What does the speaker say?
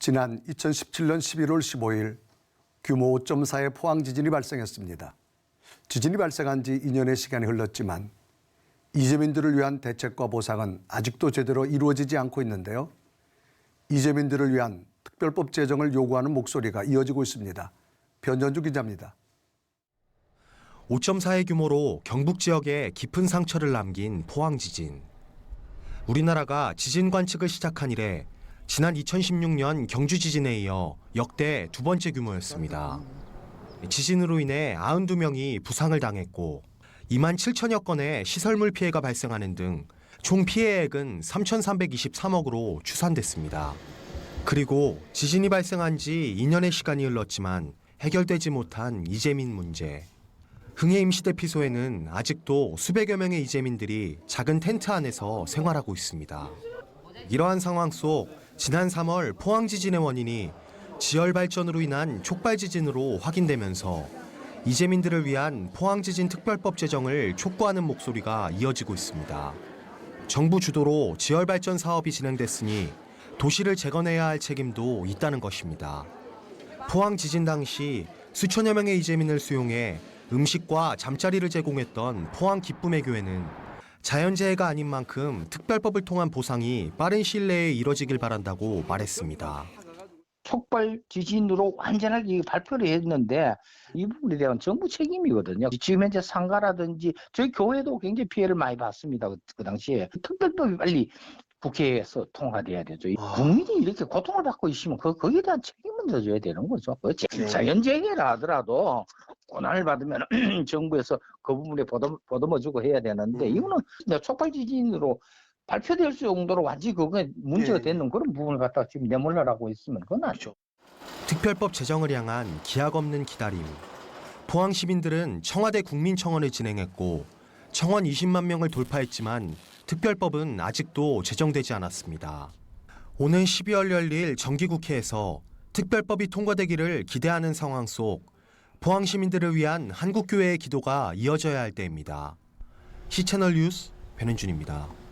지난 2017년 11월 15일 규모 5.4의 포항 지진이 발생했습니다. 지진이 발생한 지 2년의 시간이 흘렀지만 이재민들을 위한 대책과 보상은 아직도 제대로 이루어지지 않고 있는데요. 이재민들을 위한 특별법 제정을 요구하는 목소리가 이어지고 있습니다. 변전주 기자입니다. 5.4의 규모로 경북 지역에 깊은 상처를 남긴 포항 지진. 우리나라가 지진 관측을 시작한 이래 지난 2016년 경주 지진에 이어 역대 두 번째 규모였습니다. 지진으로 인해 92명이 부상을 당했고 2만 7천여 건의 시설물 피해가 발생하는 등 총 피해액은 3,323억으로 추산됐습니다. 그리고 지진이 발생한 지 2년의 시간이 흘렀지만 해결되지 못한 이재민 문제. 흥해 임시대피소에는 아직도 수백여 명의 이재민들이 작은 텐트 안에서 생활하고 있습니다. 이러한 상황 속 지난 3월 포항 지진의 원인이 지열 발전으로 인한 촉발 지진으로 확인되면서 이재민들을 위한 포항 지진 특별법 제정을 촉구하는 목소리가 이어지고 있습니다. 정부 주도로 지열 발전 사업이 진행됐으니 도시를 재건해야 할 책임도 있다는 것입니다. 포항 지진 당시 수천여 명의 이재민을 수용해 음식과 잠자리를 제공했던 포항 기쁨의 교회는 자연재해가 아닌 만큼 특별법을 통한 보상이 빠른 시일 내에 이뤄지길 바란다고 말했습니다. 촉발 지진으로 완전하게 발표를 했는데 이 부분에 대한 정부 책임이거든요. 지금 현재 상가라든지 저희 교회도 굉장히 피해를 많이 봤습니다. 그 당시에 특별법이 빨리 국회에서 통과돼야 되죠. 국민이 이렇게 고통을 받고 있으면 거기에 대한 책임을 져줘야 되는 거죠. 자연재해라 하더라도 고난을 받으면 정부에서 그 부분에 보듬어주고 해야 되는데 이거는 촉발 지진으로 발표될 수 정도로 완전히 그게 문제가 되는 그런 부분을 갖다가 지금 내몰라라고 있으면 그건 아니죠. 특별법 제정을 향한 기약 없는 기다림. 포항 시민들은 청와대 국민청원을 진행했고 청원 20만 명을 돌파했지만 특별법은 아직도 제정되지 않았습니다. 오는 12월 열릴 정기국회에서 특별법이 통과되기를 기대하는 상황 속 포항 시민들을 위한 한국교회의 기도가 이어져야 할 때입니다. 시채널 뉴스 변현준입니다.